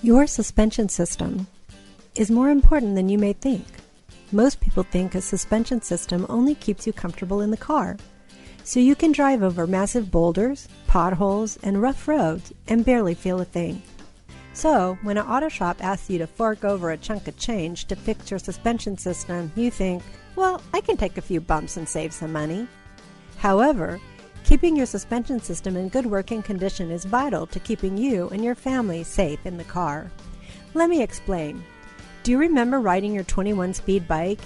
Your suspension system is more important than you may think. Most people think a suspension system only keeps you comfortable in the car, so you can drive over massive boulders, potholes, and rough roads and barely feel a thing. So, when an auto shop asks you to fork over a chunk of change to fix your suspension system, you think, well, I can take a few bumps and save some money. However, keeping your suspension system in good working condition is vital to keeping you and your family safe in the car. Let me explain. Do you remember riding your 21-speed bike?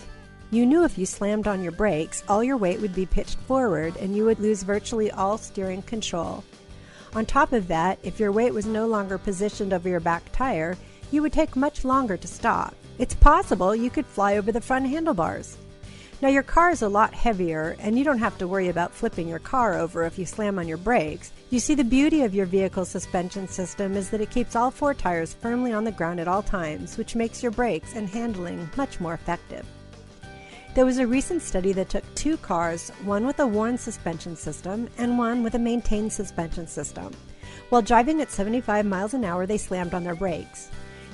You knew if you slammed on your brakes, all your weight would be pitched forward and you would lose virtually all steering control. On top of that, if your weight was no longer positioned over your back tire, you would take much longer to stop. It's possible you could fly over the front handlebars. Now your car is a lot heavier and you don't have to worry about flipping your car over if you slam on your brakes. You see, the beauty of your vehicle's suspension system is that it keeps all four tires firmly on the ground at all times, which makes your brakes and handling much more effective. There was a recent study that took two cars, one with a worn suspension system and one with a maintained suspension system. While driving at 75 miles an hour, they slammed on their brakes.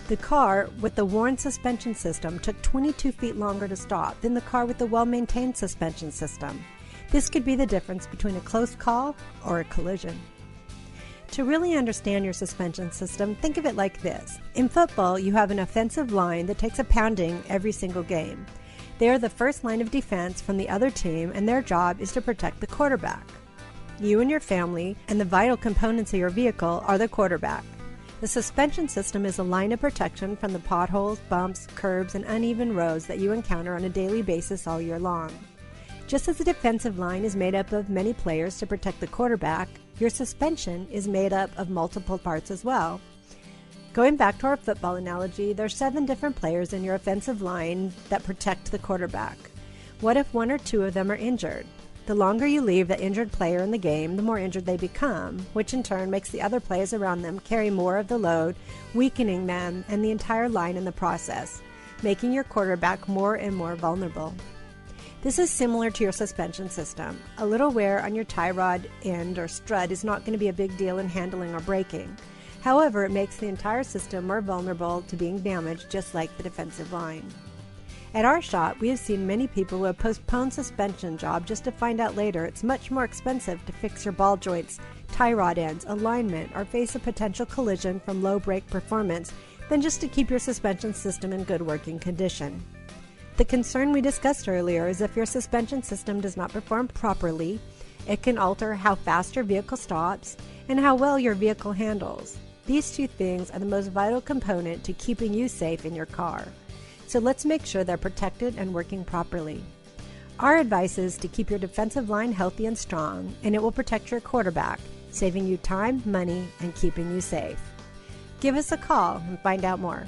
The car with the worn suspension system took 22 feet longer to stop than the car with the well-maintained suspension system. This could be the difference between a close call or a collision. To really understand your suspension system, think of it like this. In football, you have an offensive line that takes a pounding every single game. They are the first line of defense from the other team, and their job is to protect the quarterback. You and your family and the vital components of your vehicle are the quarterback. The suspension system is a line of protection from the potholes, bumps, curbs, and uneven roads that you encounter on a daily basis all year long. Just as the defensive line is made up of many players to protect the quarterback, your suspension is made up of multiple parts as well. Going back to our football analogy, there are 7 different players in your offensive line that protect the quarterback. What if one or two of them are injured? The longer you leave the injured player in the game, the more injured they become, which in turn makes the other players around them carry more of the load, weakening them and the entire line in the process, making your quarterback more and more vulnerable. This is similar to your suspension system. A little wear on your tie rod end or strut is not going to be a big deal in handling or braking. However, it makes the entire system more vulnerable to being damaged, just like the defensive line. At our shop, we have seen many people who have postponed suspension job just to find out later it's much more expensive to fix your ball joints, tie rod ends, alignment, or face a potential collision from low brake performance than just to keep your suspension system in good working condition. The concern we discussed earlier is if your suspension system does not perform properly, it can alter how fast your vehicle stops and how well your vehicle handles. These two things are the most vital component to keeping you safe in your car. So let's make sure they're protected and working properly. Our advice is to keep your defensive line healthy and strong, and it will protect your quarterback, saving you time, money, and keeping you safe. Give us a call and find out more.